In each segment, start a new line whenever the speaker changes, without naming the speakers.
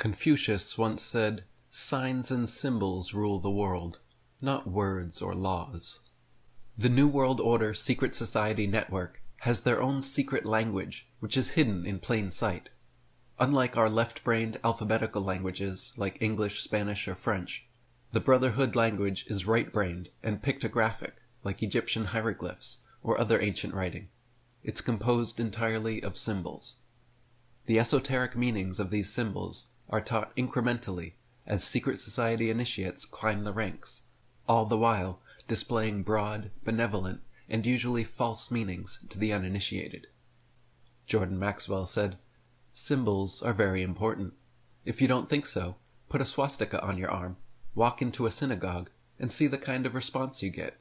Confucius once said, "Signs and symbols rule the world, not words or laws." The New World Order Secret Society Network has their own secret language, which is hidden in plain sight. Unlike our left-brained alphabetical languages, like English, Spanish, or French, the Brotherhood language is right-brained and pictographic, like Egyptian hieroglyphs or other ancient writing. It's composed entirely of symbols. The esoteric meanings of these symbols are taught incrementally as secret society initiates climb the ranks, all the while displaying broad, benevolent, and usually false meanings to the uninitiated. Jordan Maxwell said, "Symbols are very important. If you don't think so, put a swastika on your arm, walk into a synagogue, and see the kind of response you get.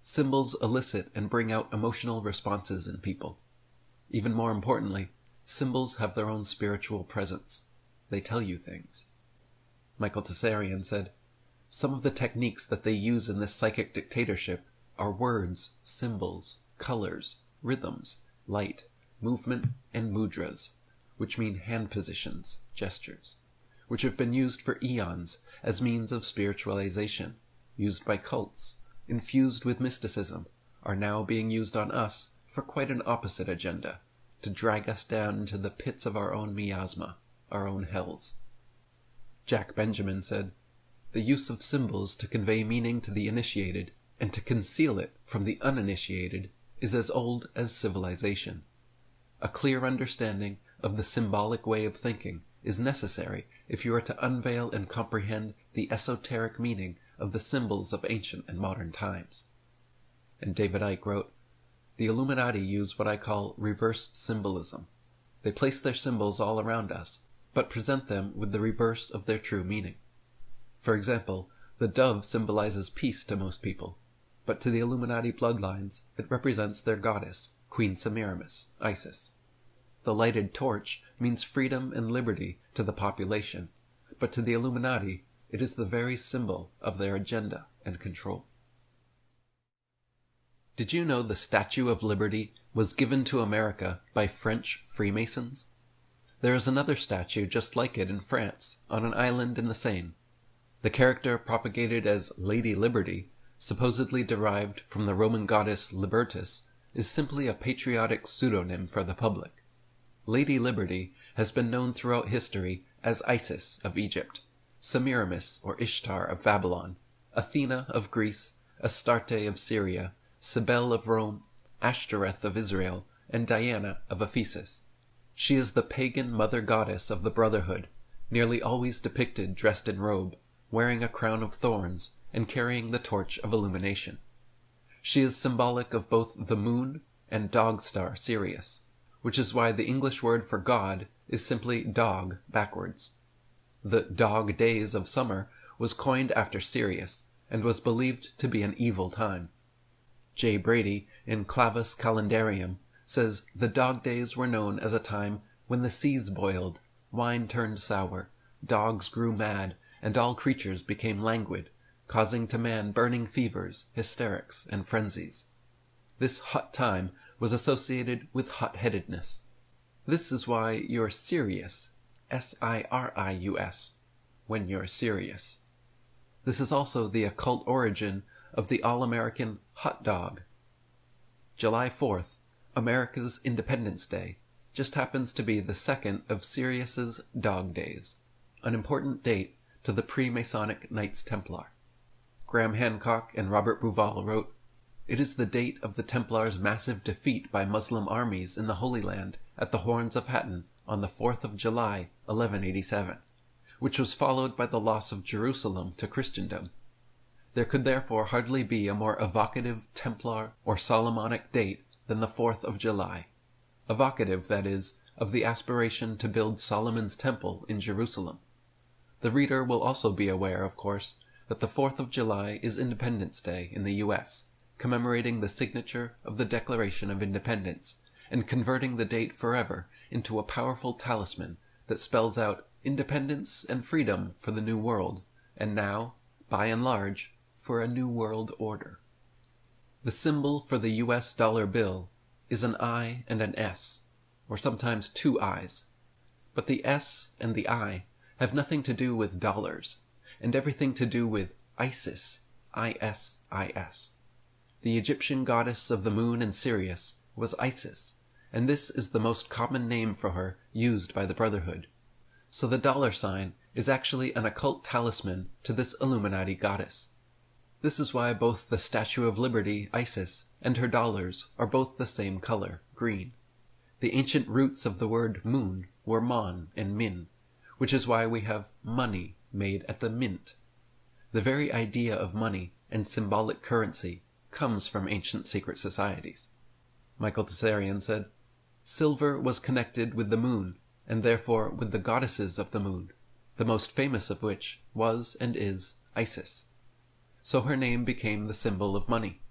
Symbols elicit and bring out emotional responses in people. Even more importantly, symbols have their own spiritual presence. They tell you things." Michael Tsarian said, "Some of the techniques that they use in this psychic dictatorship are words, symbols, colors, rhythms, light, movement, and mudras, which mean hand positions, gestures, which have been used for eons as means of spiritualization, used by cults, infused with mysticism, are now being used on us for quite an opposite agenda, to drag us down into the pits of our own miasma, our own hells." Jack Benjamin said, "The use of symbols to convey meaning to the initiated and to conceal it from the uninitiated is as old as civilization. A clear understanding of the symbolic way of thinking is necessary if you are to unveil and comprehend the esoteric meaning of the symbols of ancient and modern times." And David Icke wrote, "The Illuminati use what I call reverse symbolism. They place their symbols all around us, but present them with the reverse of their true meaning. For example, the dove symbolizes peace to most people, but to the Illuminati bloodlines it represents their goddess, Queen Semiramis, Isis. The lighted torch means freedom and liberty to the population, but to the Illuminati it is the very symbol of their agenda and control." Did you know the Statue of Liberty was given to America by French Freemasons? There is another statue just like it in France, on an island in the Seine. The character propagated as Lady Liberty, supposedly derived from the Roman goddess Libertas, is simply a patriotic pseudonym for the public. Lady Liberty has been known throughout history as Isis of Egypt, Semiramis or Ishtar of Babylon, Athena of Greece, Astarte of Syria, Cybele of Rome, Ashtoreth of Israel, and Diana of Ephesus. She is the pagan mother goddess of the Brotherhood, nearly always depicted dressed in robe, wearing a crown of thorns, and carrying the torch of illumination. She is symbolic of both the moon and dog star Sirius, which is why the English word for God is simply dog backwards. The dog days of summer was coined after Sirius, and was believed to be an evil time. J. Brady, in Clavis Calendarium, says the dog days were known as a time when the seas boiled, wine turned sour, dogs grew mad, and all creatures became languid, causing to man burning fevers, hysterics, and frenzies. This hot time was associated with hot-headedness. This is why you're serious, S-I-R-I-U-S, when you're serious. This is also the occult origin of the all-American hot dog. July 4th, America's Independence Day, just happens to be the second of Sirius's Dog Days, an important date to the pre-Masonic Knights Templar. Graham Hancock and Robert Bauval wrote, "It is the date of the Templars' massive defeat by Muslim armies in the Holy Land at the Horns of Hattin on the 4th of July, 1187, which was followed by the loss of Jerusalem to Christendom. There could therefore hardly be a more evocative Templar or Solomonic date than the 4th of July, evocative, that is, of the aspiration to build Solomon's Temple in Jerusalem. The reader will also be aware, of course, that the 4th of July is Independence Day in the U.S., commemorating the signature of the Declaration of Independence, and converting the date forever into a powerful talisman that spells out independence and freedom for the New World, and now, by and large, for a New World Order." The symbol for the U.S. dollar bill is an I and an S, or sometimes two I's. But the S and the I have nothing to do with dollars, and everything to do with Isis, I-S-I-S. The Egyptian goddess of the moon and Sirius was Isis, and this is the most common name for her used by the Brotherhood. So the dollar sign is actually an occult talisman to this Illuminati goddess. This is why both the Statue of Liberty, Isis, and her dollars are both the same color, green. The ancient roots of the word moon were mon and min, which is why we have money made at the mint. The very idea of money and symbolic currency comes from ancient secret societies. Michael Tsarion said, "Silver was connected with the moon, and therefore with the goddesses of the moon, the most famous of which was and is Isis. So her name became the symbol of money.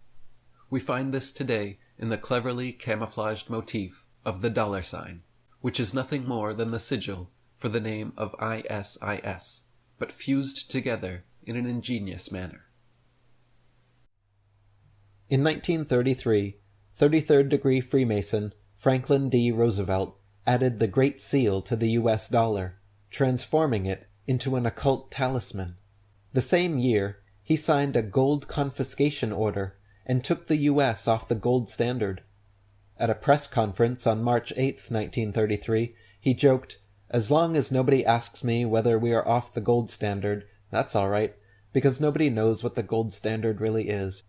We find this today in the cleverly camouflaged motif of the dollar sign, which is nothing more than the sigil for the name of ISIS, but fused together in an ingenious manner."
In 1933, 33rd degree Freemason Franklin D. Roosevelt added the Great Seal to the U.S. dollar, transforming it into an occult talisman. The same year, he signed a gold confiscation order and took the U.S. off the gold standard. At a press conference on March 8, 1933, he joked, "As long as nobody asks me whether we are off the gold standard, that's all right, because nobody knows what the gold standard really is."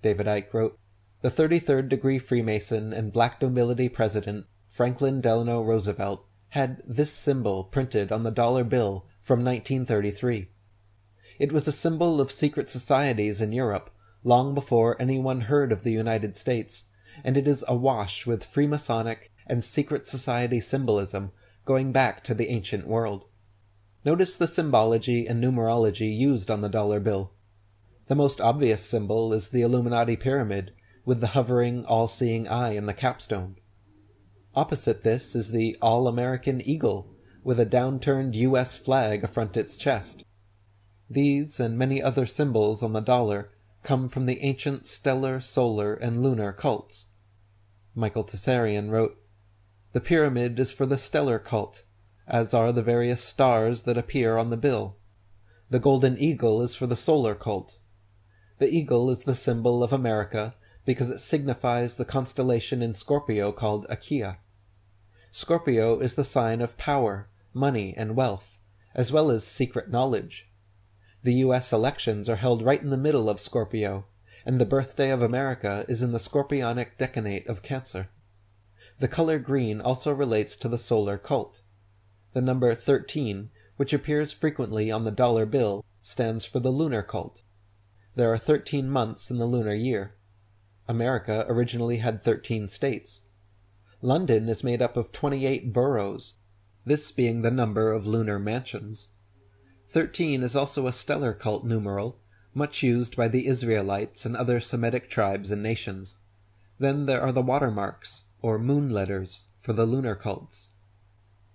David Icke wrote, "The 33rd degree Freemason and Black Nobility President, Franklin Delano Roosevelt, had this symbol printed on the dollar bill from 1933. It was a symbol of secret societies in Europe long before anyone heard of the United States, and it is awash with Freemasonic and secret society symbolism going back to the ancient world. Notice the symbology and numerology used on the dollar bill. The most obvious symbol is the Illuminati pyramid, with the hovering, all-seeing eye in the capstone. Opposite this is the All-American Eagle, with a downturned U.S. flag affront its chest. These and many other symbols on the dollar come from the ancient stellar, solar, and lunar cults." Michael Tsarion wrote, "The pyramid is for the stellar cult, as are the various stars that appear on the bill. The golden eagle is for the solar cult. The eagle is the symbol of America because it signifies the constellation in Scorpio called Achaea. Scorpio is the sign of power, money, and wealth, as well as secret knowledge. The U.S. elections are held right in the middle of Scorpio, and the birthday of America is in the Scorpionic decanate of Cancer. The color green also relates to the solar cult. The number 13, which appears frequently on the dollar bill, stands for the lunar cult. There are 13 months in the lunar year. America originally had 13 states. London is made up of 28 boroughs, this being the number of lunar mansions. 13 is also a stellar cult numeral, much used by the Israelites and other Semitic tribes and nations. Then there are the watermarks, or moon letters, for the lunar cults.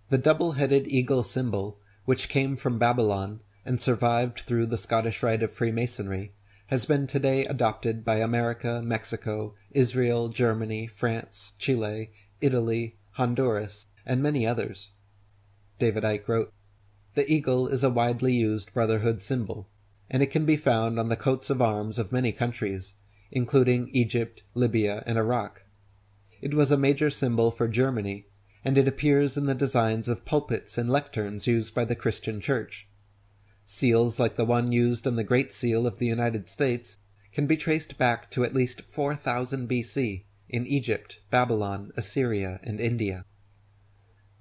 The double-headed eagle symbol, which came from Babylon and survived through the Scottish Rite of Freemasonry, has been today adopted by America, Mexico, Israel, Germany, France, Chile, Italy, Honduras, and many others." David Icke wrote, "The eagle is a widely used Brotherhood symbol, and it can be found on the coats of arms of many countries, including Egypt, Libya, and Iraq. It was a major symbol for Germany, and it appears in the designs of pulpits and lecterns used by the Christian Church. Seals like the one used on the Great Seal of the United States can be traced back to at least 4000 BC in Egypt, Babylon, Assyria, and India.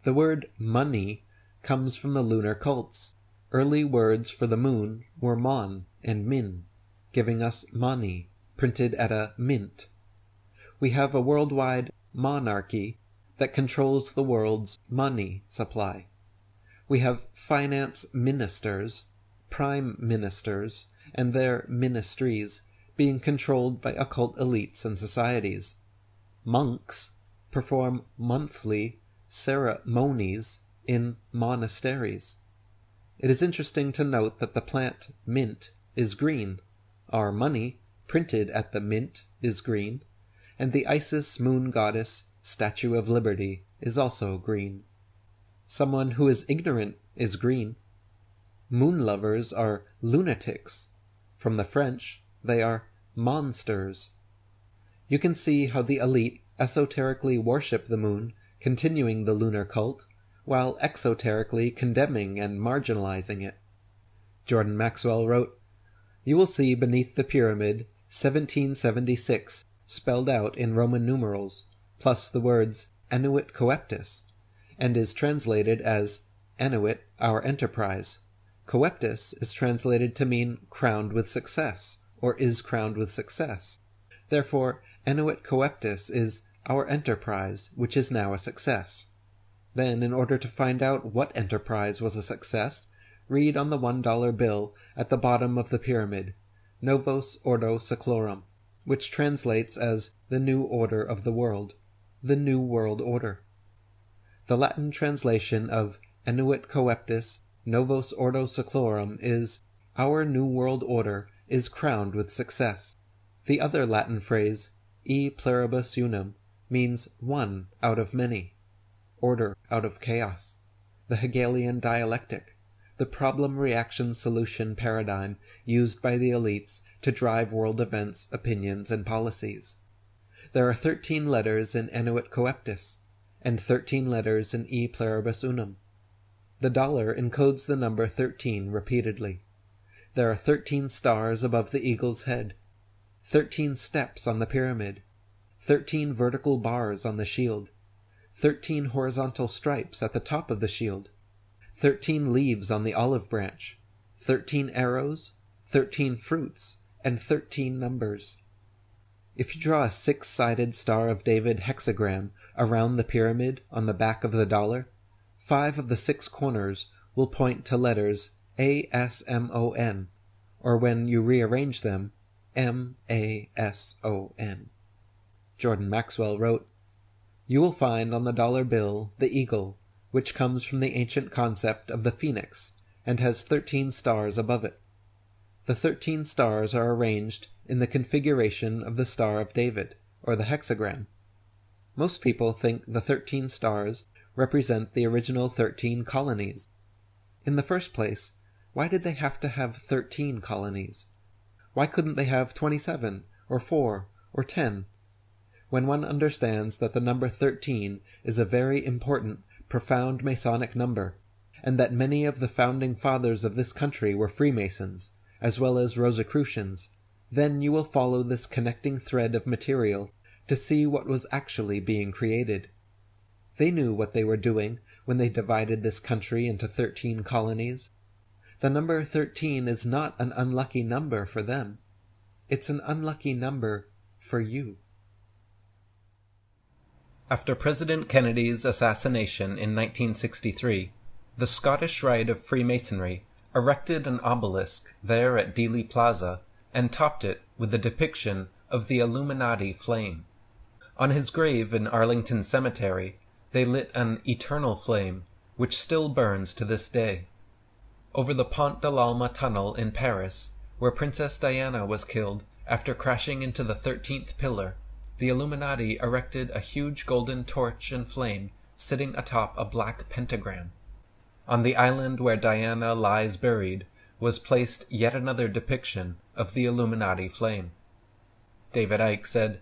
The word money comes from the lunar cults. Early words for the moon were mon and min, giving us mani, printed at a mint. We have a worldwide monarchy that controls the world's money supply. We have finance ministers, prime ministers, and their ministries being controlled by occult elites and societies. Monks perform monthly ceremonies in monasteries. It is interesting to note that the plant mint is green, our money, printed at the mint, is green, and the Isis moon goddess Statue of Liberty is also green. Someone who is ignorant is green, Moon lovers are lunatics. From the French, they are monsters. You can see how the elite esoterically worship the moon, continuing the lunar cult, while exoterically condemning and marginalizing it. Jordan Maxwell wrote, "You will see beneath the pyramid 1776 spelled out in Roman numerals, plus the words Annuit Coeptis, and is translated as Annuit our enterprise. Coeptis is translated to mean crowned with success, or is crowned with success. Therefore, Annuit Coeptis is our enterprise, which is now a success." Then, in order to find out what enterprise was a success, read on the $1 bill at the bottom of the pyramid, Novus Ordo Seclorum, which translates as the New Order of the World, the New World Order. The Latin translation of Annuit Coeptis Novus Ordo Seclorum is, "Our New World Order is crowned with success." The other Latin phrase, E pluribus unum, means one out of many, order out of chaos, the Hegelian dialectic, the problem-reaction-solution paradigm used by the elites to drive world events, opinions, and policies. There are 13 letters in Annuit Coeptis, and 13 letters in E pluribus unum. The dollar encodes the number 13 repeatedly. There are 13 stars above the eagle's head, 13 steps on the pyramid, 13 vertical bars on the shield, 13 horizontal stripes at the top of the shield, 13 leaves on the olive branch, 13 arrows, 13 fruits, and 13 numbers. If you draw a 6-sided Star of David hexagram around the pyramid on the back of the dollar, 5 of the 6 corners will point to letters ASMON, or when you rearrange them, MASON. Jordan Maxwell wrote, "You will find on the dollar bill the eagle, which comes from the ancient concept of the phoenix, and has 13 stars above it. The 13 stars are arranged in the configuration of the Star of David, or the hexagram. Most people think the 13 stars represent the original 13 colonies. In the first place, why did they have to have 13 colonies? Why couldn't they have 27, or 4, or 10? When one understands that the number 13 is a very important, profound Masonic number, and that many of the founding fathers of this country were Freemasons, as well as Rosicrucians, then you will follow this connecting thread of material to see what was actually being created. They knew what they were doing when they divided this country into 13 colonies. The number 13 is not an unlucky number for them. It's an unlucky number for you."
After President Kennedy's assassination in 1963, the Scottish Rite of Freemasonry erected an obelisk there at Dealey Plaza and topped it with a depiction of the Illuminati flame. On his grave in Arlington Cemetery, they lit an eternal flame, which still burns to this day. Over the Pont de l'Alma tunnel in Paris, where Princess Diana was killed after crashing into the 13th pillar, the Illuminati erected a huge golden torch and flame sitting atop a black pentagram. On the island where Diana lies buried was placed yet another depiction of the Illuminati flame. David Icke said,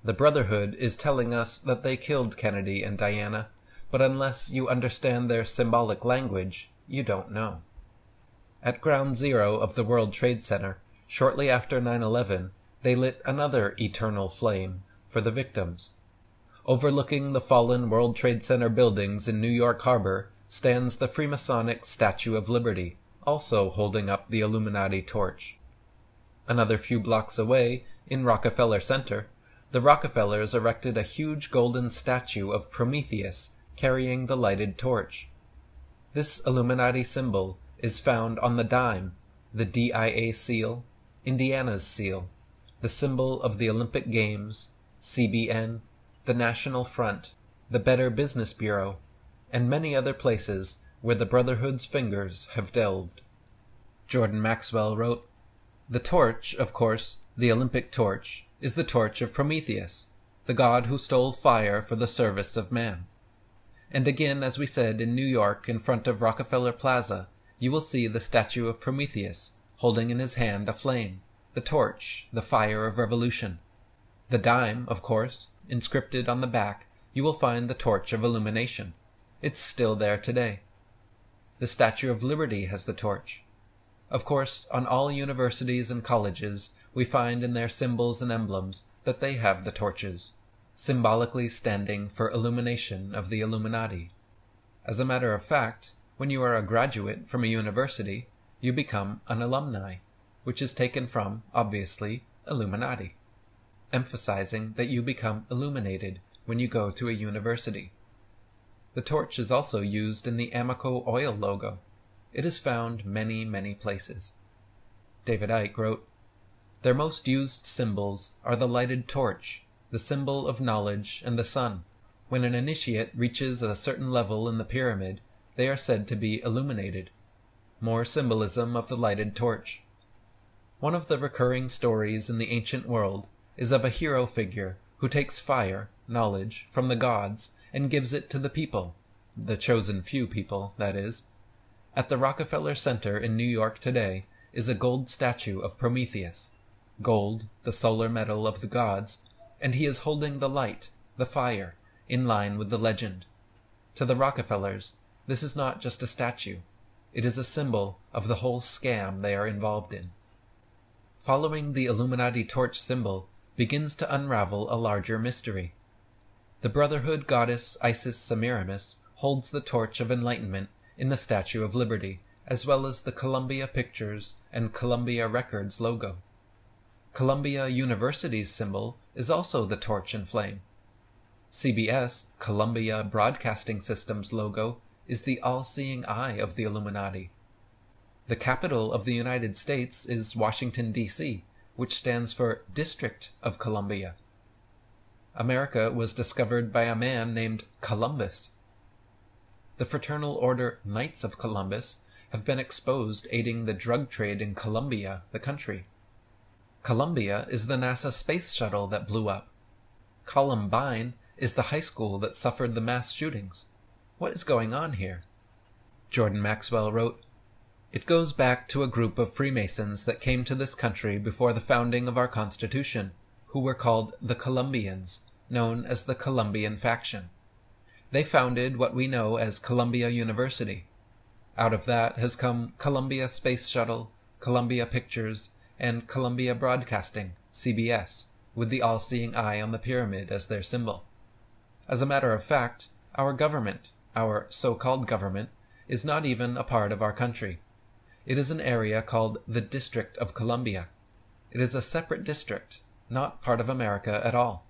"The Brotherhood is telling us that they killed Kennedy and Diana, but unless you understand their symbolic language, you don't know." At Ground Zero of the World Trade Center, shortly after 9/11, they lit another eternal flame for the victims. Overlooking the fallen World Trade Center buildings in New York Harbor stands the Freemasonic Statue of Liberty, also holding up the Illuminati torch. Another few blocks away, in Rockefeller Center, the Rockefellers erected a huge golden statue of Prometheus carrying the lighted torch. This Illuminati symbol is found on the dime, the DIA seal, Indiana's seal, the symbol of the Olympic Games, CBN, the National Front, the Better Business Bureau, and many other places where the Brotherhood's fingers have delved. Jordan Maxwell wrote, "The torch, of course, the Olympic torch, is the torch of Prometheus, the god who stole fire for the service of man." And again, as we said, in New York, in front of Rockefeller Plaza, you will see the statue of Prometheus holding in his hand a flame, the torch, the fire of revolution. The dime, of course, inscripted on the back, you will find the torch of illumination. It's still there today. The Statue of Liberty has the torch. Of course, on all universities and colleges, we find in their symbols and emblems that they have the torches, symbolically standing for illumination of the Illuminati. As a matter of fact, when you are a graduate from a university, you become an alumni, which is taken from, obviously, Illuminati, emphasizing that you become illuminated when you go to a university. The torch is also used in the Amoco oil logo. It is found many, many places. David Icke wrote, "Their most used symbols are the lighted torch, the symbol of knowledge, and the sun. When an initiate reaches a certain level in the pyramid, they are said to be illuminated." More symbolism of the lighted torch. One of the recurring stories in the ancient world is of a hero figure who takes fire, knowledge, from the gods and gives it to the people, the chosen few people, that is. At the Rockefeller Center in New York today is a gold statue of Prometheus, gold, the solar metal of the gods, and he is holding the light, the fire, in line with the legend. To the Rockefellers, this is not just a statue. It is a symbol of the whole scam they are involved in. Following the Illuminati torch symbol begins to unravel a larger mystery. The Brotherhood goddess Isis Semiramis holds the torch of enlightenment in the Statue of Liberty, as well as the Columbia Pictures and Columbia Records logo. Columbia University's symbol is also the torch and flame. CBS, Columbia Broadcasting System's logo, is the all-seeing eye of the Illuminati. The capital of the United States is Washington, D.C., which stands for District of Columbia. America was discovered by a man named Columbus. The fraternal order Knights of Columbus have been exposed aiding the drug trade in Colombia, the country. Columbia is the NASA space shuttle that blew up. Columbine is the high school that suffered the mass shootings. What is going on here? Jordan Maxwell wrote, "It goes back to a group of Freemasons that came to this country before the founding of our Constitution, who were called the Columbians, known as the Columbian faction. They founded what we know as Columbia University. Out of that has come Columbia Space Shuttle, Columbia Pictures, and Columbia Broadcasting, CBS, with the all-seeing eye on the pyramid as their symbol. As a matter of fact, our government, our so-called government, is not even a part of our country. It is an area called the District of Columbia. It is a separate district, not part of America at all.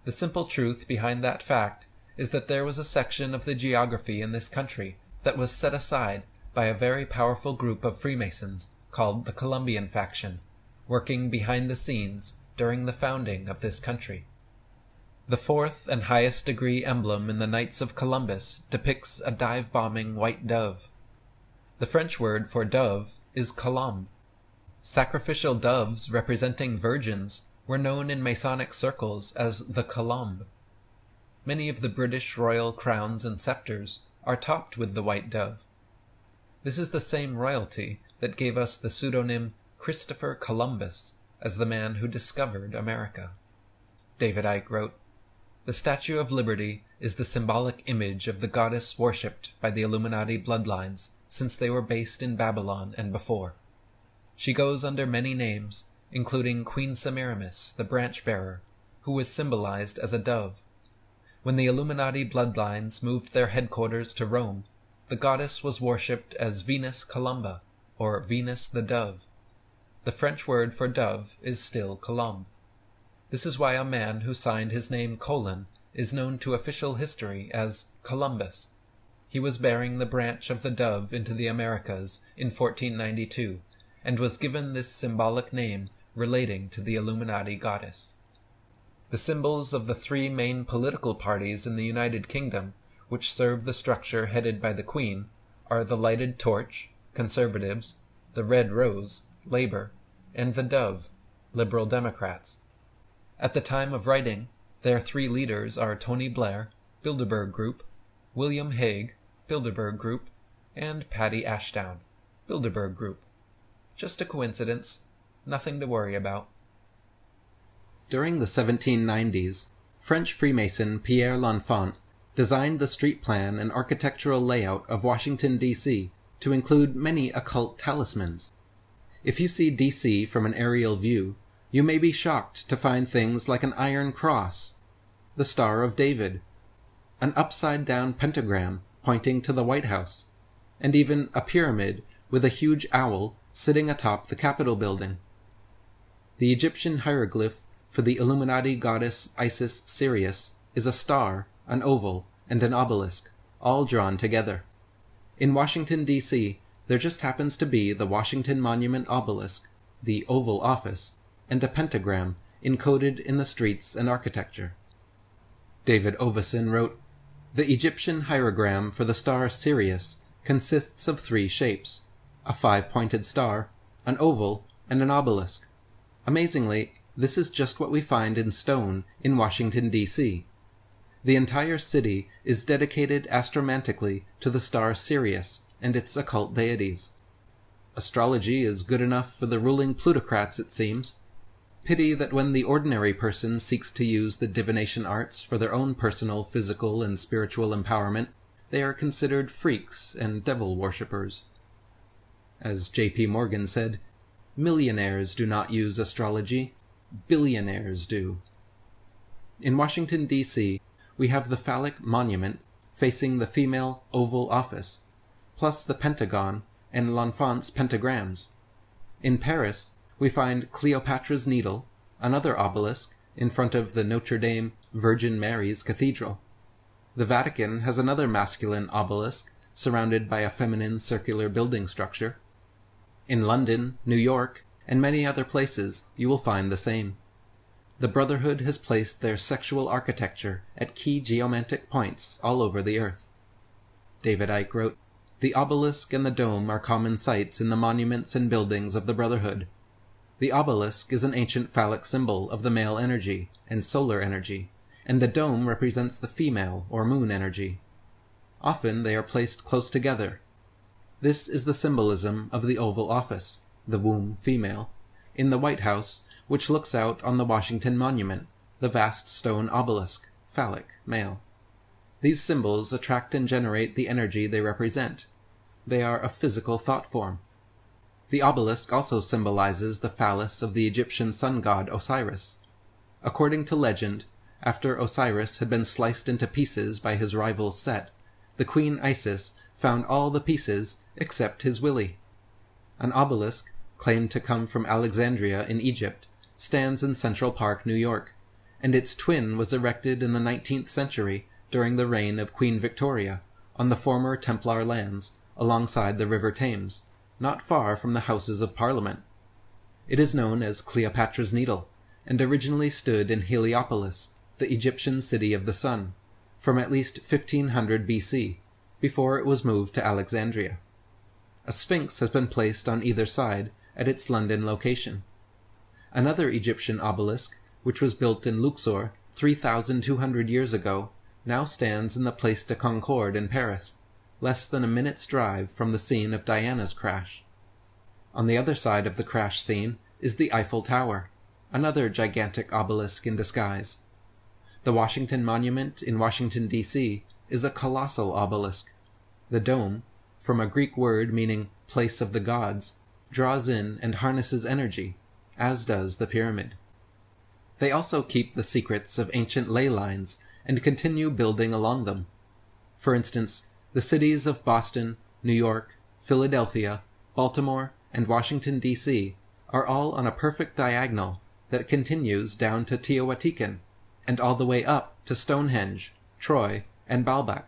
The simple truth behind that fact is that there was a section of the geography in this country that was set aside by a very powerful group of Freemasons called the Columbian faction, working behind the scenes during the founding of this country. The fourth and highest degree emblem in the Knights of Columbus depicts a dive-bombing white dove. The French word for dove is colombe. Sacrificial doves representing virgins were known in Masonic circles as the colombe. Many of the British royal crowns and scepters are topped with the white dove. This is the same royalty that gave us the pseudonym Christopher Columbus as the man who discovered America. David Icke wrote, "The Statue of Liberty is the symbolic image of the goddess worshipped by the Illuminati bloodlines since they were based in Babylon and before. She goes under many names, including Queen Semiramis, the branch-bearer, who was symbolized as a dove. When the Illuminati bloodlines moved their headquarters to Rome, the goddess was worshipped as Venus Columba, or Venus the Dove. The French word for dove is still colombe. This is why a man who signed his name Colon is known to official history as Columbus. He was bearing the branch of the dove into the Americas in 1492, and was given this symbolic name relating to the Illuminati goddess. The symbols of the three main political parties in the United Kingdom, which serve the structure headed by the Queen, are the lighted torch, Conservatives, the red rose, Labour, and the dove, Liberal Democrats. At the time of writing, their three leaders are Tony Blair, Bilderberg Group, William Hague, Bilderberg Group, and Paddy Ashdown, Bilderberg Group. Just a coincidence. Nothing to worry about. During the 1790s, French Freemason Pierre L'Enfant designed the street plan and architectural layout of Washington, D.C. to include many occult talismans. If you see D.C. from an aerial view, you may be shocked to find things like an iron cross, the Star of David, an upside-down pentagram pointing to the White House, and even a pyramid with a huge owl sitting atop the Capitol building. The Egyptian hieroglyph for the Illuminati goddess Isis Sirius is a star, an oval, and an obelisk, all drawn together. In Washington, D.C., there just happens to be the Washington Monument obelisk, the Oval Office, and a pentagram encoded in the streets and architecture. David Oveson wrote, "The Egyptian hierogram for the star Sirius consists of 3 shapes, a 5-pointed star, an oval, and an obelisk. Amazingly, this is just what we find in stone in Washington, D.C. The entire city is dedicated astromantically to the star Sirius and its occult deities. Astrology is good enough for the ruling plutocrats, it seems. Pity that when the ordinary person seeks to use the divination arts for their own personal physical and spiritual empowerment, they are considered freaks and devil worshippers." As J.P. Morgan said, "Millionaires do not use astrology, billionaires do." In Washington, D.C., we have the phallic monument facing the female Oval Office, plus the Pentagon and L'Enfant's pentagrams. In Paris, we find Cleopatra's Needle, another obelisk, in front of the Notre Dame Virgin Mary's Cathedral. The Vatican has another masculine obelisk surrounded by a feminine circular building structure. In London, New York, and many other places, you will find the same. The Brotherhood has placed their sexual architecture at key geomantic points all over the earth. David Icke wrote, "The obelisk and the dome are common sights in the monuments and buildings of the Brotherhood. The obelisk is an ancient phallic symbol of the male energy and solar energy, and the dome represents the female or moon energy. Often they are placed close together. This is the symbolism of the Oval Office, the womb female, in the White House, which looks out on the Washington Monument, the vast stone obelisk, phallic, male. These symbols attract and generate the energy they represent. They are a physical thought form. The obelisk also symbolizes the phallus of the Egyptian sun god Osiris. According to legend, after Osiris had been sliced into pieces by his rival Set, the queen Isis found all the pieces except his willy. An obelisk, claimed to come from Alexandria in Egypt, stands in Central Park, New York, and its twin was erected in the 19th century during the reign of Queen Victoria on the former Templar lands alongside the River Thames, not far from the Houses of Parliament. It is known as Cleopatra's Needle, and originally stood in Heliopolis, the Egyptian city of the sun, from at least 1500 BC, before it was moved to Alexandria. A sphinx has been placed on either side at its London location. Another Egyptian obelisk, which was built in Luxor 3,200 years ago, now stands in the Place de Concorde in Paris, less than a minute's drive from the scene of Diana's crash. On the other side of the crash scene is the Eiffel Tower, another gigantic obelisk in disguise. The Washington Monument in Washington, D.C. is a colossal obelisk. The dome, from a Greek word meaning place of the gods, draws in and harnesses energy, as does the pyramid. They also keep the secrets of ancient ley lines and continue building along them. For instance, the cities of Boston, New York, Philadelphia, Baltimore, and Washington, D.C. are all on a perfect diagonal that continues down to Teotihuacan and all the way up to Stonehenge, Troy, and Baalbek.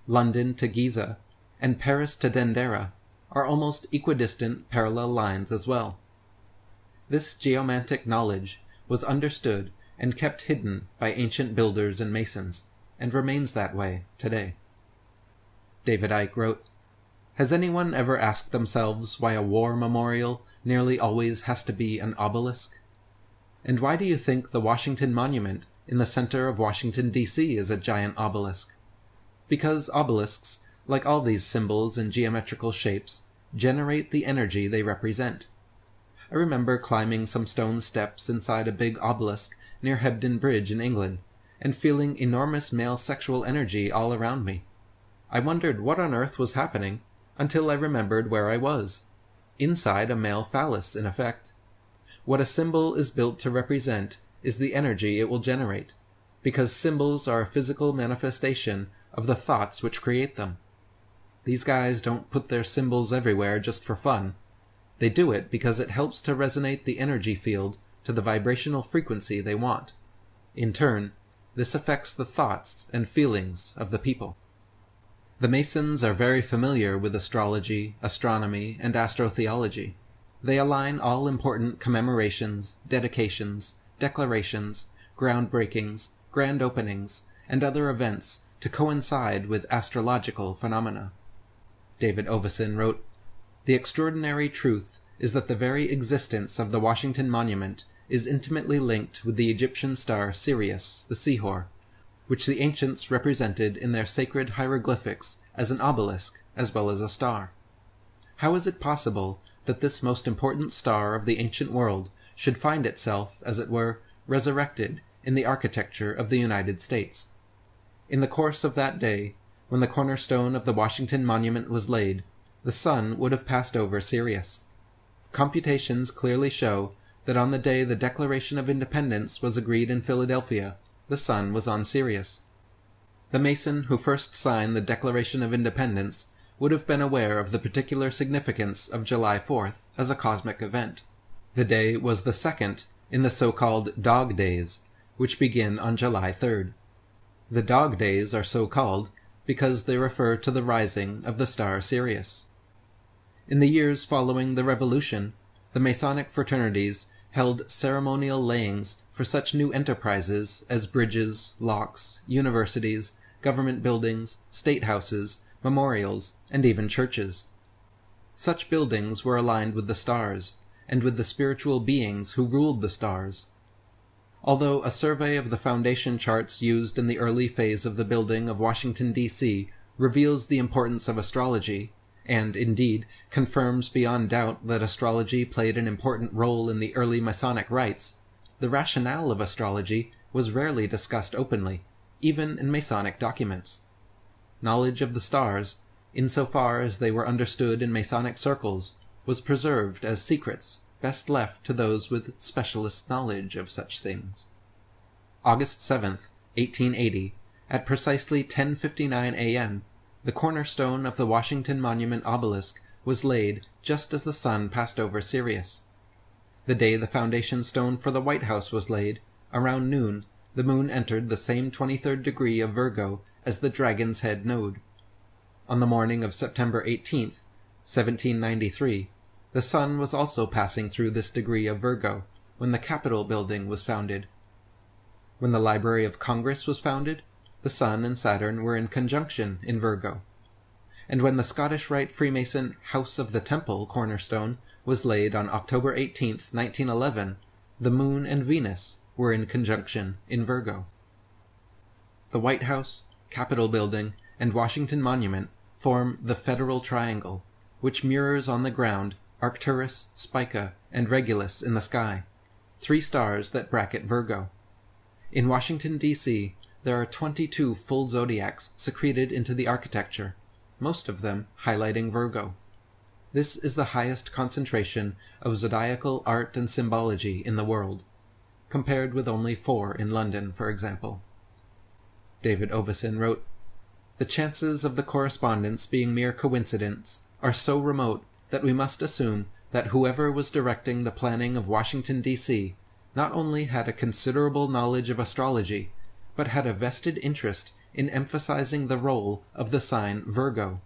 London to Giza and Paris to Dendera are almost equidistant parallel lines as well. This geomantic knowledge was understood and kept hidden by ancient builders and masons, and remains that way today. David Icke wrote, "Has anyone ever asked themselves why a war memorial nearly always has to be an obelisk? And why do you think the Washington Monument in the center of Washington, D.C. is a giant obelisk? Because obelisks, like all these symbols and geometrical shapes,
generate the energy they represent. I remember climbing some stone steps inside a big obelisk near Hebden Bridge in England, and feeling enormous male sexual energy all around me. I wondered what on earth was happening, until I remembered where I was. Inside a male phallus, in effect. What a symbol is built to represent is the energy it will generate, because symbols are a physical manifestation of the thoughts which create them. These guys don't put their symbols everywhere just for fun. They do it because it helps to resonate the energy field to the vibrational frequency they want. In turn, this affects the thoughts and feelings of the people. The Masons are very familiar with astrology, astronomy, and astrotheology. They align all important commemorations, dedications, declarations, groundbreakings, grand openings, and other events to coincide with astrological phenomena. David Oveson wrote, "The extraordinary truth is that the very existence of the Washington Monument is intimately linked with the Egyptian star Sirius, the Sihor, which the ancients represented in their sacred hieroglyphics as an obelisk as well as a star. How is it possible that this most important star of the ancient world should find itself, as it were, resurrected in the architecture of the United States? In the course of that day, when the cornerstone of the Washington Monument was laid, the sun would have passed over Sirius. Computations clearly show that on the day the Declaration of Independence was agreed in Philadelphia, the sun was on Sirius. The Mason who first signed the Declaration of Independence would have been aware of the particular significance of July 4th as a cosmic event. The day was the second in the so-called Dog Days, which begin on July 3rd. The Dog Days are so called because they refer to the rising of the star Sirius. In the years following the Revolution, the Masonic fraternities held ceremonial layings for such new enterprises as bridges, locks, universities, government buildings, state houses, memorials, and even churches. Such buildings were aligned with the stars, and with the spiritual beings who ruled the stars. Although a survey of the foundation charts used in the early phase of the building of Washington, D.C. reveals the importance of astrology, and, indeed, confirms beyond doubt that astrology played an important role in the early Masonic rites, the rationale of astrology was rarely discussed openly, even in Masonic documents. Knowledge of the stars, insofar as they were understood in Masonic circles, was preserved as secrets best left to those with specialist knowledge of such things. August 7th, 1880, at precisely 10:59 a.m., the cornerstone of the Washington Monument obelisk was laid just as the sun passed over Sirius. The day the foundation stone for the White House was laid, around noon, the moon entered the same 23rd degree of Virgo as the Dragon's Head node. On the morning of September 18th, 1793, the sun was also passing through this degree of Virgo when the Capitol building was founded. When the Library of Congress was founded, the sun and Saturn were in conjunction in Virgo. And when the Scottish Rite Freemason House of the Temple cornerstone was laid on October 18th, 1911, the moon and Venus were in conjunction in Virgo. The White House, Capitol building, and Washington Monument form the Federal Triangle, which mirrors on the ground Arcturus, Spica, and Regulus in the sky, 3 stars that bracket Virgo. In Washington, D.C., there are 22 full zodiacs secreted into the architecture, most of them highlighting Virgo. This is the highest concentration of zodiacal art and symbology in the world, compared with only 4 in London, for example. David Oveson wrote, "The chances of the correspondence being mere coincidence are so remote that we must assume that whoever was directing the planning of Washington, D.C., not only had a considerable knowledge of astrology, but had a vested interest in emphasizing the role of the sign Virgo.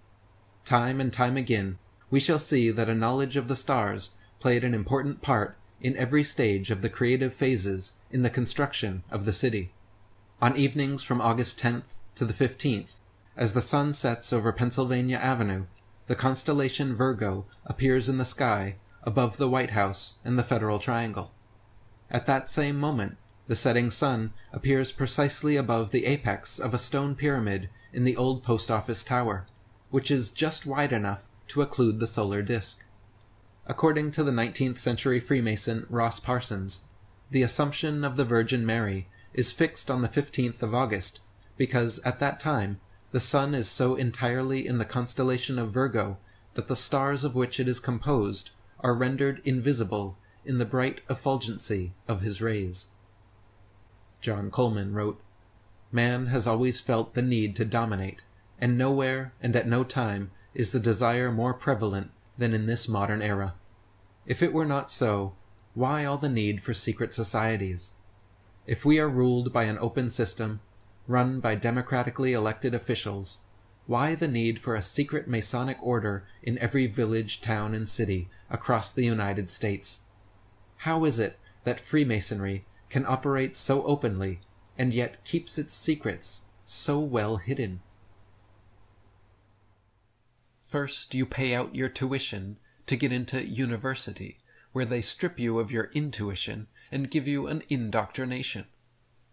Time and time again, we shall see that a knowledge of the stars played an important part in every stage of the creative phases in the construction of the city. On evenings from August 10th to the 15th, as the sun sets over Pennsylvania Avenue, the constellation Virgo appears in the sky above the White House and the Federal Triangle. At that same moment, the setting sun appears precisely above the apex of a stone pyramid in the old post office tower, which is just wide enough to occlude the solar disk. According to the 19th century Freemason Ross Parsons, the Assumption of the Virgin Mary is fixed on the 15th of August because at that time the sun is so entirely in the constellation of Virgo that the stars of which it is composed are rendered invisible in the bright effulgency of his rays. John Coleman wrote, "Man has always felt the need to dominate, and nowhere and at no time is the desire more prevalent than in this modern era. If it were not so, why all the need for secret societies? If we are ruled by an open system, run by democratically elected officials, why the need for a secret Masonic order in every village, town, and city across the United States? How is it that Freemasonry can operate so openly and yet keeps its secrets so well hidden?"
First, you pay out your tuition to get into university, where they strip you of your intuition and give you an indoctrination.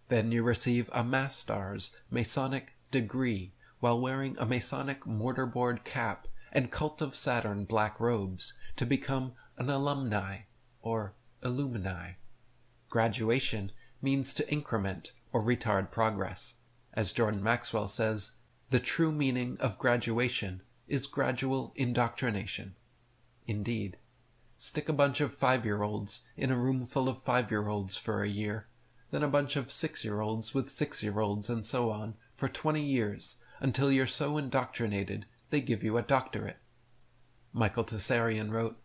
Then you receive a Master's Masonic degree while wearing a Masonic mortarboard cap and Cult of Saturn black robes to become an alumni or illumini. Graduation means to increment or retard progress. As Jordan Maxwell says, the true meaning of graduation is gradual indoctrination. Indeed, stick a bunch of 5-year-olds in a room full of 5-year-olds for a year, then a bunch of 6-year-olds with 6-year-olds and so on for 20 years until you're so indoctrinated they give you a doctorate. Michael Tessarian wrote,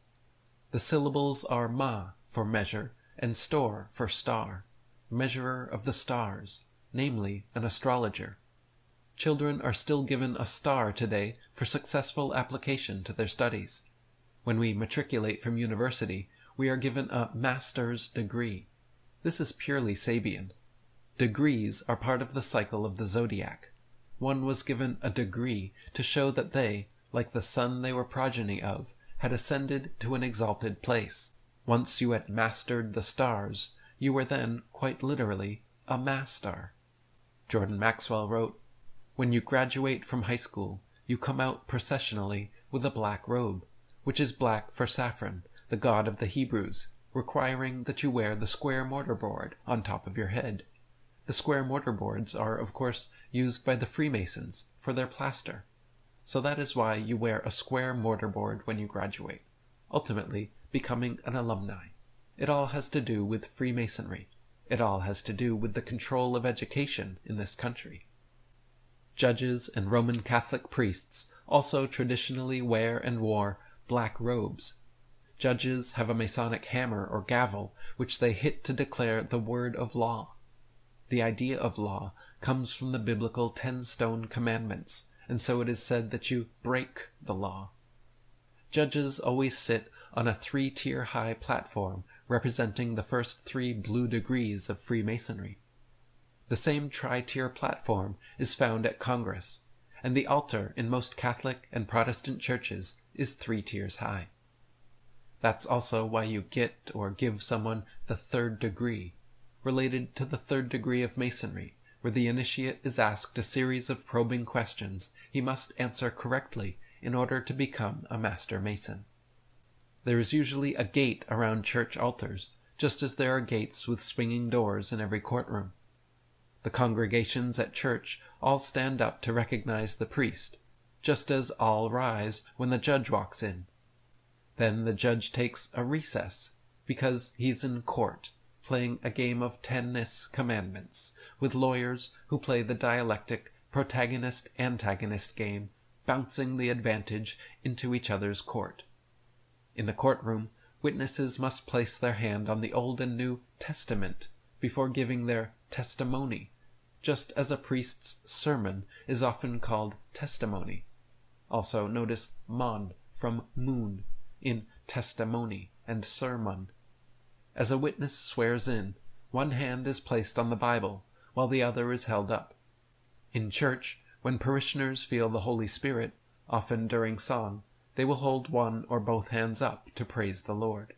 "The syllables are ma for measure and store for star, measurer of the stars, namely an astrologer. Children are still given a star today for successful application to their studies. When we matriculate from university, we are given a master's degree. This is purely Sabian. Degrees are part of the cycle of the zodiac. One was given a degree to show that they, like the sun they were progeny of, had ascended to an exalted place. Once you had mastered the stars, you were then, quite literally, a master." Jordan Maxwell wrote, "When you graduate from high school, you come out processionally with a black robe, which is black for Saffron, the god of the Hebrews, requiring that you wear the square mortarboard on top of your head. The square mortarboards are, of course, used by the Freemasons for their plaster. So that is why you wear a square mortarboard when you graduate, ultimately becoming an alumni. It all has to do with Freemasonry. It all has to do with the control of education in this country." Judges and Roman Catholic priests also traditionally wear and wore black robes. Judges have a Masonic hammer or gavel which they hit to declare the word of law. The idea of law comes from the biblical 10 stone commandments, and so it is said that you break the law. Judges always sit on a 3-tier high platform representing the first 3 blue degrees of Freemasonry. The same tri-tier platform is found at Congress, and the altar in most Catholic and Protestant churches is 3 tiers high. That's also why you get or give someone the 3rd degree, related to the 3rd degree of Masonry, where the initiate is asked a series of probing questions he must answer correctly in order to become a Master Mason. There is usually a gate around church altars, just as there are gates with swinging doors in every courtroom. The congregations at church all stand up to recognize the priest, just as all rise when the judge walks in. Then the judge takes a recess, because he's in court, playing a game of tennis commandments, with lawyers who play the dialectic protagonist-antagonist game, bouncing the advantage into each other's court. In the courtroom, witnesses must place their hand on the Old and New Testament before giving their testimony, just as a priest's sermon is often called testimony. Also notice mon from moon in testimony and sermon. As a witness swears in, one hand is placed on the Bible, while the other is held up. In church, when parishioners feel the Holy Spirit, often during song, they will hold one or both hands up to praise the Lord.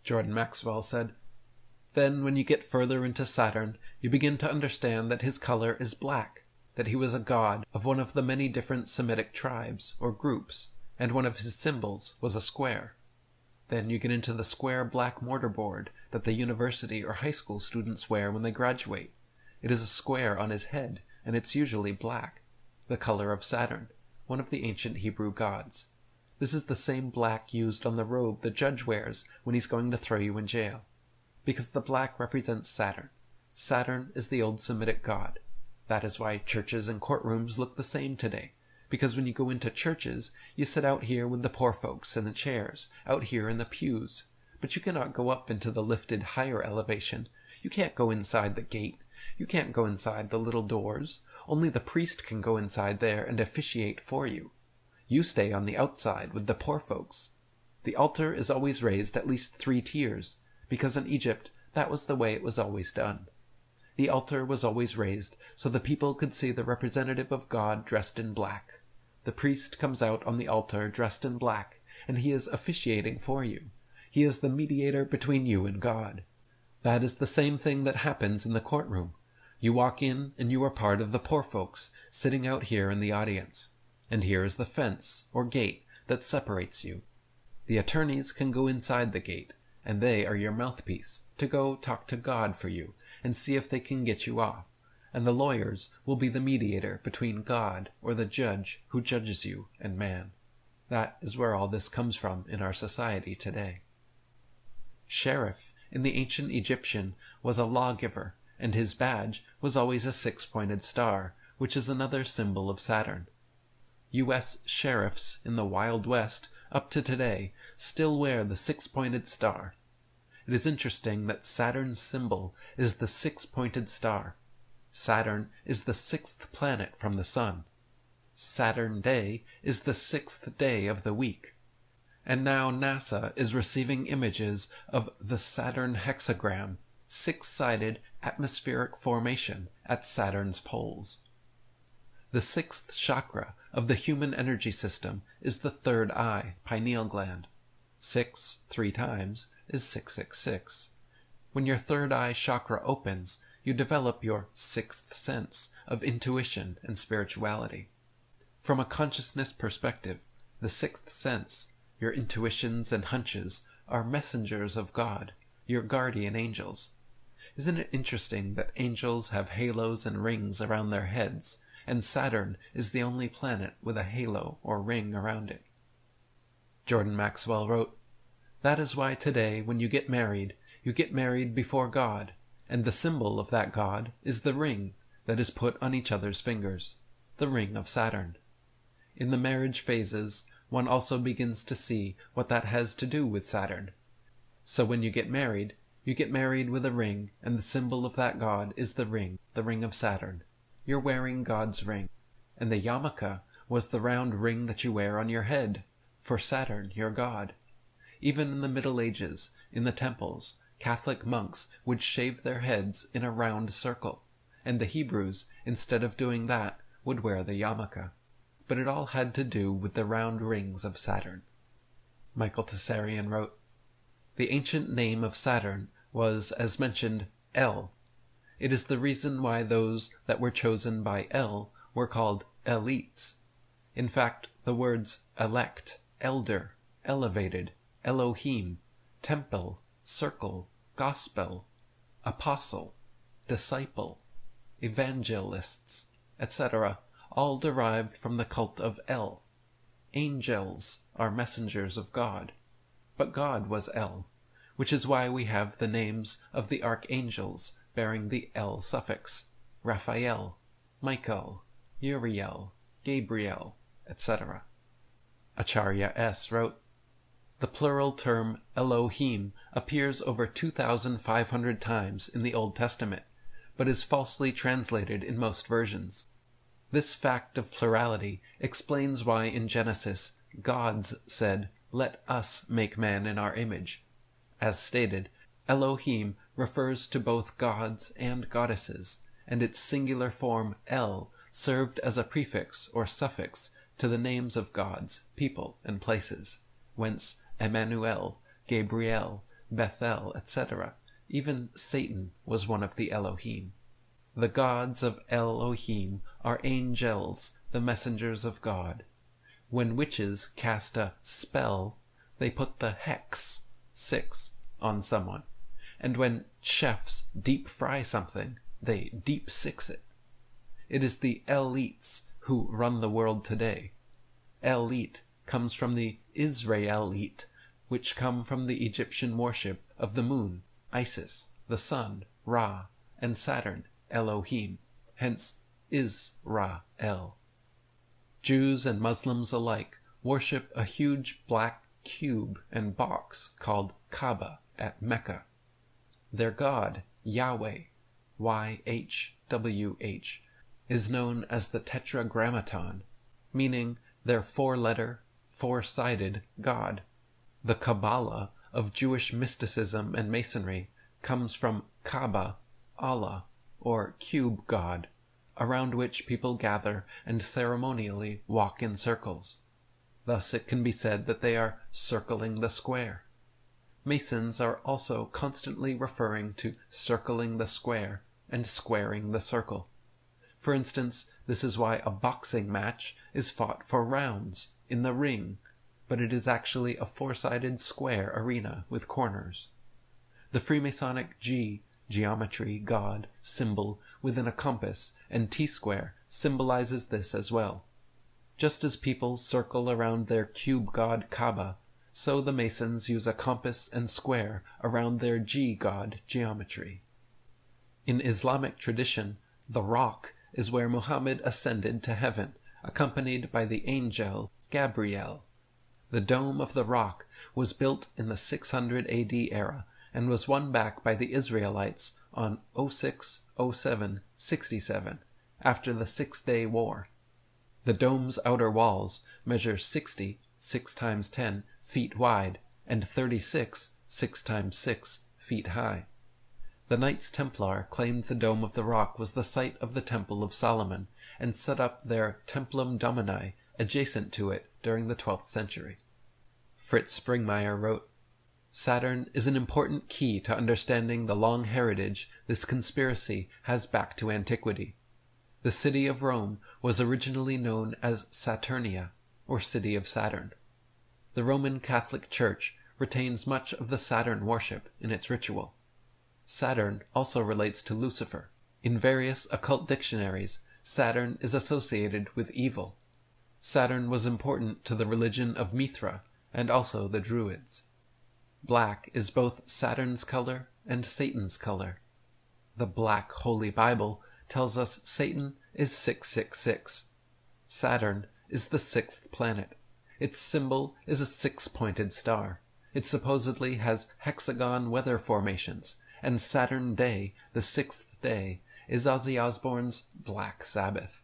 Jordan Maxwell said, "Then when you get further into Saturn, you begin to understand that his color is black, that he was a god of one of the many different Semitic tribes or groups, and one of his symbols was a square. Then you get into the square black mortarboard that the university or high school students wear when they graduate. It is a square on his head, and it's usually black, the color of Saturn, one of the ancient Hebrew gods. This is the same black used on the robe the judge wears when he's going to throw you in jail, because the black represents Saturn. Saturn is the old Semitic god. That is why churches and courtrooms look the same today, because when you go into churches, you sit out here with the poor folks in the chairs, out here in the pews, but you cannot go up into the lifted higher elevation. You can't go inside the gate. You can't go inside the little doors. Only the priest can go inside there and officiate for you. You stay on the outside with the poor folks. The altar is always raised at least 3 tiers, because in Egypt that was the way it was always done. The altar was always raised so the people could see the representative of God dressed in black. The priest comes out on the altar dressed in black, and he is officiating for you. He is the mediator between you and God. That is the same thing that happens in the courtroom. You walk in and you are part of the poor folks sitting out here in the audience. And here is the fence, or gate, that separates you. The attorneys can go inside the gate, and they are your mouthpiece, to go talk to God for you, and see if they can get you off. And the lawyers will be the mediator between God, or the judge who judges you, and man. That is where all this comes from in our society today. Sheriff, in the ancient Egyptian, was a lawgiver, and his badge was always a 6-pointed star, which is another symbol of Saturn. U.S. sheriffs in the Wild West, up to today, still wear the 6-pointed star. It is interesting that Saturn's symbol is the 6-pointed star. Saturn is the 6th planet from the Sun. Saturn Day is the 6th day of the week. And now NASA is receiving images of the Saturn hexagram, 6-sided atmospheric formation at Saturn's poles. The 6th chakra of the human energy system is the 3rd eye, pineal gland. 6 3 times is 666. When your 3rd eye chakra opens, you develop your 6th sense of intuition and spirituality. From a consciousness perspective, the 6th sense, your intuitions and hunches, are messengers of God, your guardian angels. Isn't it interesting that angels have halos and rings around their heads, and Saturn is the only planet with a halo or ring around it? Jordan Maxwell wrote, "That is why today when you get married before God, and the symbol of that God is the ring that is put on each other's fingers, the ring of Saturn. In the marriage phases, one also begins to see what that has to do with Saturn. So when you get married with a ring, and the symbol of that God is the ring of Saturn. You're wearing God's ring. And the yarmulke was the round ring that you wear on your head, for Saturn, your God. Even in the Middle Ages, in the temples, Catholic monks would shave their heads in a round circle, and the Hebrews, instead of doing that, would wear the yarmulke. But it all had to do with the round rings of Saturn." Michael Tessarian wrote, "The ancient name of Saturn was, as mentioned, El. It is the reason why those that were chosen by El were called elites. In fact, the words elect, elder, elevated, Elohim, temple, circle, gospel, apostle, disciple, evangelists, etc., all derived from the cult of El. Angels are messengers of God, but God was El, which is why we have the names of the archangels bearing the El suffix: Raphael, Michael, Uriel, Gabriel, etc." Acharya S. wrote, "The plural term Elohim appears over 2,500 times in the Old Testament, but is falsely translated in most versions. This fact of plurality explains why in Genesis gods said, 'Let us make man in our image.' As stated, Elohim refers to both gods and goddesses, and its singular form El served as a prefix or suffix to the names of gods, people, and places, whence Emmanuel, Gabriel, Bethel, etc. Even Satan was one of the Elohim. The gods of Elohim are angels, the messengers of God. When witches cast a spell, they put the hex, 6, on someone. And when chefs deep fry something, they deep six it. It is the elites who run the world today. Elite comes from the Israelite, which come from the Egyptian worship of the moon, Isis, the sun, Ra, and Saturn, Elohim, hence Israel. Jews and Muslims alike worship a huge black cube and box called Kaaba at Mecca. Their god, Yahweh, YHWH, is known as the Tetragrammaton, meaning their four-letter, four-sided God. The Kabbalah of Jewish mysticism and Masonry comes from Kaaba, Allah, or cube God, around which people gather and ceremonially walk in circles. Thus it can be said that they are circling the square. Masons are also constantly referring to circling the square and squaring the circle. For instance, this is why a boxing match is fought for rounds in the ring, but it is actually a four-sided square arena with corners. The Freemasonic G, geometry, God, symbol within a compass, and T-square symbolizes this as well. Just as people circle around their cube god Kaaba, so the Masons use a compass and square around their G god geometry. In Islamic tradition, the rock is where Muhammad ascended to heaven, accompanied by the angel Gabriel. The Dome of the Rock was built in the 600 AD era and was won back by the Israelites on 06-07-67, after the Six-Day War. The dome's outer walls measure 60, 6 times 10, feet wide, and 36, 6 times 6, feet high. The Knights Templar claimed the Dome of the Rock was the site of the Temple of Solomon, and set up their Templum Domini adjacent to it during the 12th century. Fritz Springmeier wrote, "Saturn is an important key to understanding the long heritage this conspiracy has back to antiquity. The city of Rome was originally known as Saturnia, or City of Saturn. The Roman Catholic Church retains much of the Saturn worship in its ritual. Saturn also relates to Lucifer. In various occult dictionaries, Saturn is associated with evil. Saturn was important to the religion of Mithra and also the Druids. Black is both Saturn's color and Satan's color. The Black Holy Bible tells us Satan is 666. Saturn is the sixth planet. Its symbol is a six-pointed star. It supposedly has hexagon weather formations, and Saturn Day, the sixth day, is Ozzy Osbourne's Black Sabbath.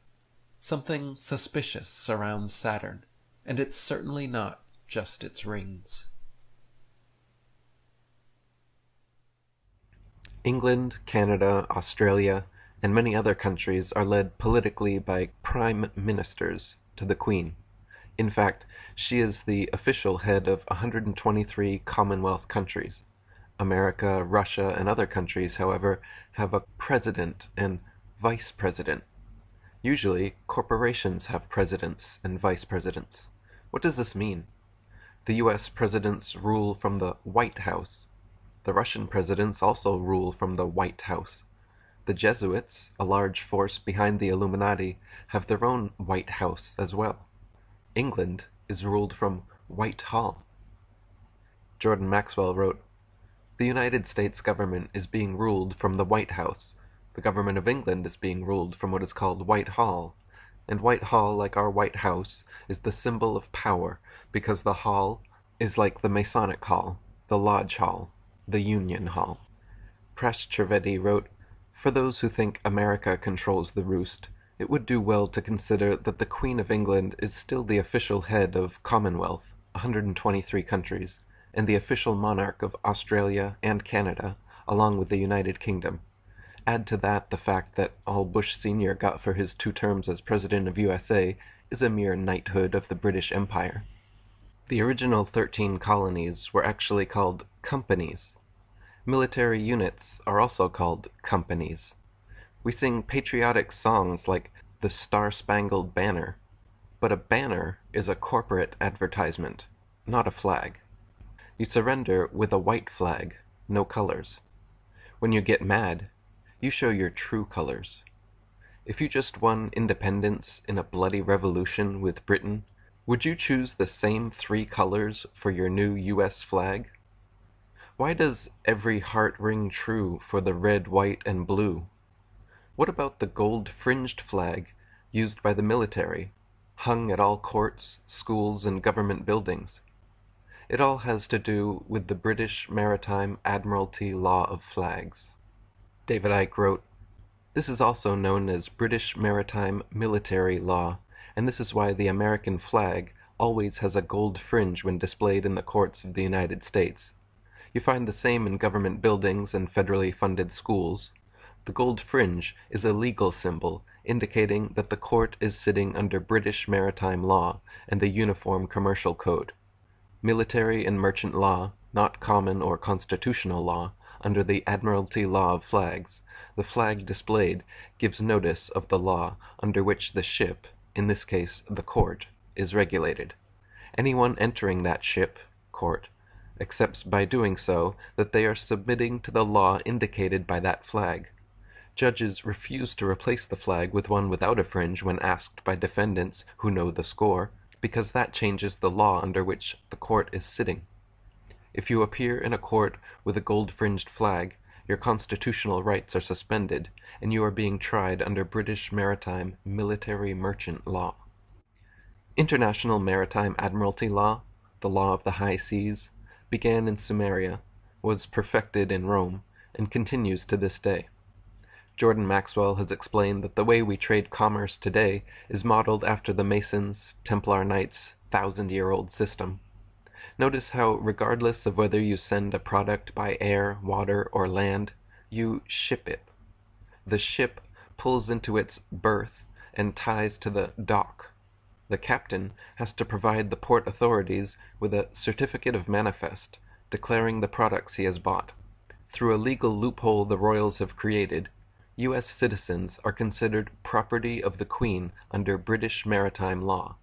Something suspicious surrounds Saturn, and it's certainly not just its rings."
England, Canada, Australia, and many other countries are led politically by prime ministers to the Queen. In fact, she is the official head of 123 Commonwealth countries. America, Russia, and other countries, however, have a president and vice president. Usually, corporations have presidents and vice presidents. What does this mean? The US presidents rule from the White House. The Russian presidents also rule from the White House. The Jesuits, a large force behind the Illuminati, have their own White House as well. England is ruled from Whitehall. Jordan Maxwell wrote, "The United States government is being ruled from the White House. The government of England is being ruled from what is called Whitehall. And Whitehall, like our White House, is the symbol of power, because the hall is like the Masonic Hall, the Lodge Hall, the Union Hall." Press Trivedi wrote, "For those who think America controls the roost, it would do well to consider that the Queen of England is still the official head of Commonwealth, 123 countries, and the official monarch of Australia and Canada, along with the United Kingdom. Add to that the fact that all Bush Sr. got for his 2 terms as President of USA is a mere knighthood of the British Empire." The original 13 colonies were actually called companies. Military units are also called companies. We sing patriotic songs like the Star-Spangled Banner, But a banner is a corporate advertisement, not a flag. You surrender with a white flag, no colors. When you get mad, you show your true colors. If you just won independence in a bloody revolution with Britain, would you choose the same 3 colors for your new US flag? Why does every heart ring true for the red, white, and blue? What about the gold-fringed flag used by the military, hung at all courts, schools, and government buildings? It all has to do with the British Maritime Admiralty Law of Flags. David Icke wrote, "This is also known as British Maritime Military Law, and this is why the American flag always has a gold fringe when displayed in the courts of the United States. You find the same in government buildings and federally funded schools. The gold fringe is a legal symbol indicating that the court is sitting under British maritime law and the Uniform Commercial Code. Military and merchant law, not common or constitutional law, under the Admiralty Law of Flags, the flag displayed gives notice of the law under which the ship, in this case the court, is regulated. Anyone entering that ship, court, accepts by doing so that they are submitting to the law indicated by that flag. Judges refuse to replace the flag with one without a fringe when asked by defendants who know the score, because that changes the law under which the court is sitting. If you appear in a court with a gold-fringed flag, your constitutional rights are suspended, and you are being tried under British maritime military merchant law. International Maritime Admiralty Law, the law of the high seas, began in Sumeria, was perfected in Rome, and continues to this day. Jordan Maxwell has explained that the way we trade commerce today is modeled after the Masons, Templar Knights' 1,000-year-old system. Notice how, regardless of whether you send a product by air, water, or land, you ship it. The ship pulls into its berth and ties to the dock. The captain has to provide the port authorities with a certificate of manifest, declaring the products he has bought. Through a legal loophole the royals have created, U.S. citizens are considered property of the Queen under British maritime law.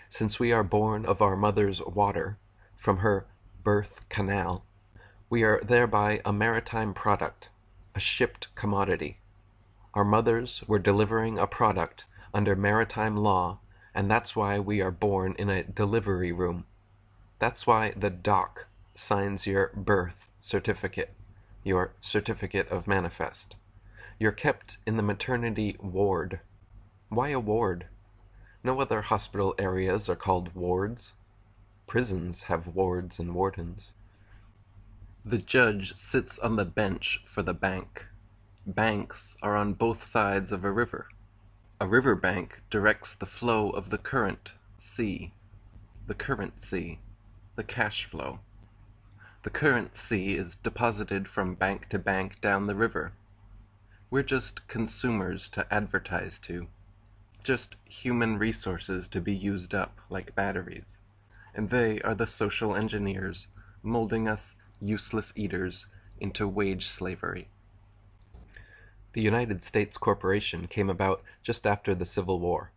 Since we are born of our mother's water, from her birth canal, we are thereby a maritime product, a shipped commodity. Our mothers were delivering a product under maritime law, and that's why we are born in a delivery room. That's why the dock signs your birth certificate, your certificate of manifest. You're kept in the maternity ward. Why a ward? No other hospital areas are called wards. Prisons have wards and wardens. The judge sits on the bench for the bank. Banks are on both sides of a river. A river bank directs the flow of the current, C. The currency, the cash flow. The currency is deposited from bank to bank down the river. We're just consumers to advertise to, just human resources to be used up like batteries, and they are the social engineers molding us useless eaters into wage slavery. The United States Corporation came about just after the Civil War.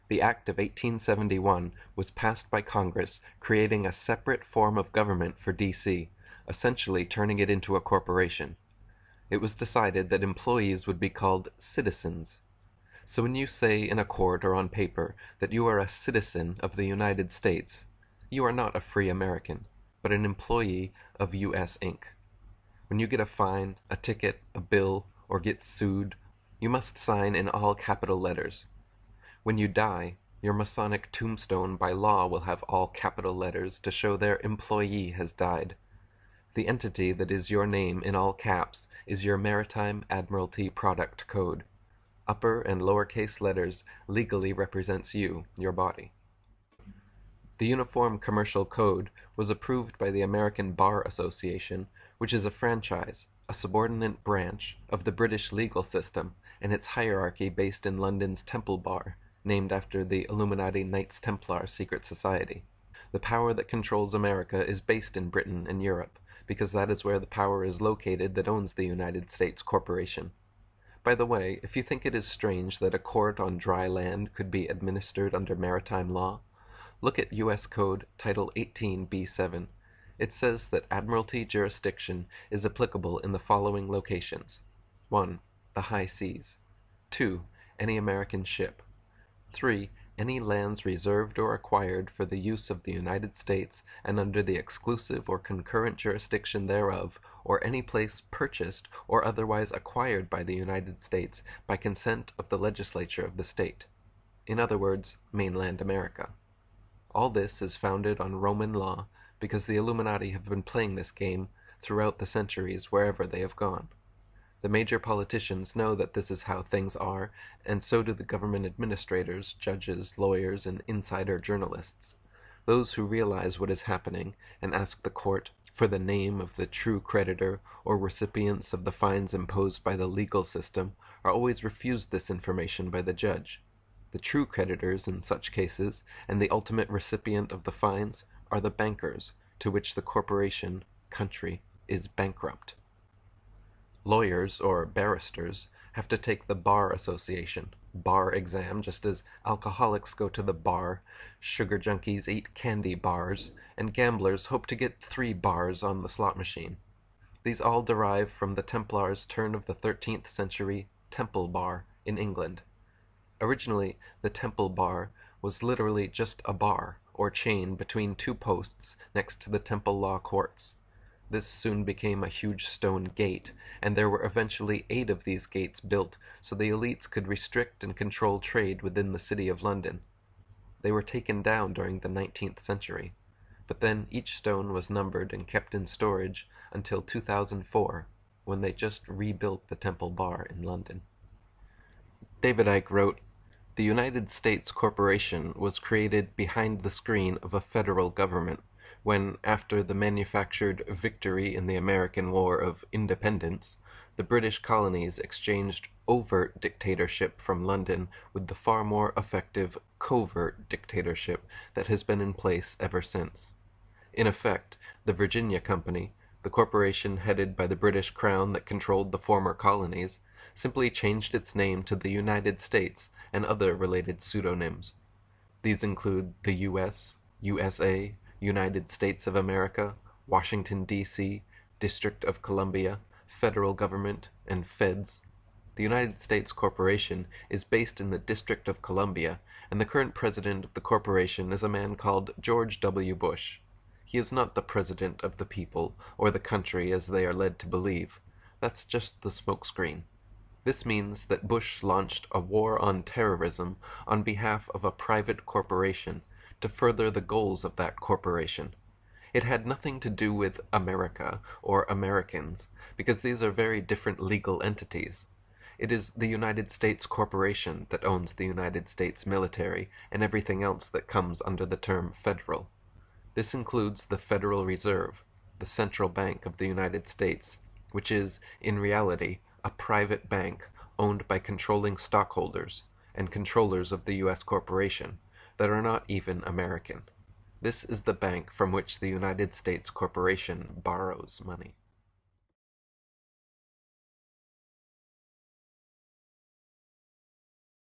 The Act of 1871 was passed by Congress, creating a separate form of government for D.C., essentially turning it into a corporation. It was decided that employees would be called citizens. So when you say in a court or on paper that you are a citizen of the United States, you are not a free American, but an employee of U.S. Inc. When you get a fine, a ticket, a bill, or get sued, you must sign in all capital letters. When you die, your Masonic tombstone by law will have all capital letters to show their employee has died. The entity that is your name in all caps is your Maritime Admiralty Product Code. Upper and lowercase letters legally represents you, your body. The Uniform Commercial Code was approved by the American Bar Association, which is a franchise, a subordinate branch of the British legal system, and its hierarchy based in London's Temple Bar, named after the Illuminati Knights Templar secret society. The power that controls America is based in Britain and Europe, because that is where the power is located that owns the United States Corporation. By the way, if you think it is strange that a court on dry land could be administered under maritime law, look at U.S. Code Title 18b7. It says that admiralty jurisdiction is applicable in the following locations: 1. The high seas. 2. Any American ship. 3. Any lands reserved or acquired for the use of the United States and under the exclusive or concurrent jurisdiction thereof, or any place purchased or otherwise acquired by the United States by consent of the legislature of the state. In other words, mainland America. All this is founded on Roman law, because the Illuminati have been playing this game throughout the centuries wherever they have gone. The major politicians know that this is how things are, and so do the government administrators, judges, lawyers, and insider journalists. Those who realize what is happening and ask the court for the name of the true creditor or recipients of the fines imposed by the legal system are always refused this information by the judge. The true creditors in such cases, and the ultimate recipient of the fines, are the bankers, to which the corporation, country, is bankrupt. Lawyers, or barristers, have to take the Bar Association bar exam, just as alcoholics go to the bar, sugar junkies eat candy bars, and gamblers hope to get 3 bars on the slot machine. These all derive from the Templars' turn of the 13th century Temple Bar in England. Originally, the Temple Bar was literally just a bar, or chain, between 2 posts next to the Temple Law Courts. This soon became a huge stone gate, and there were eventually 8 of these gates built so the elites could restrict and control trade within the city of London. They were taken down during the 19th century, but then each stone was numbered and kept in storage until 2004, when they just rebuilt the Temple Bar in London. David Icke wrote, "The United States Corporation was created behind the screen of a federal government, when, after the manufactured victory in the American War of Independence, the British colonies exchanged overt dictatorship from London with the far more effective covert dictatorship that has been in place ever since. In effect, the Virginia Company, the corporation headed by the British Crown that controlled the former colonies, simply changed its name to the United States and other related pseudonyms. These include the U.S., USA, United States of America, Washington, D.C., District of Columbia, Federal Government, and Feds. The United States Corporation is based in the District of Columbia, and the current president of the corporation is a man called George W. Bush. He is not the president of the people, or the country as they are led to believe. That's just the smokescreen. This means that Bush launched a war on terrorism on behalf of a private corporation, to further the goals of that corporation. It had nothing to do with America or Americans, because these are very different legal entities. It is the United States Corporation that owns the United States military and everything else that comes under the term federal. This includes the Federal Reserve, the central bank of the United States, which is, in reality, a private bank owned by controlling stockholders and controllers of the U.S. corporation that are not even American. This is the bank from which the United States Corporation borrows money.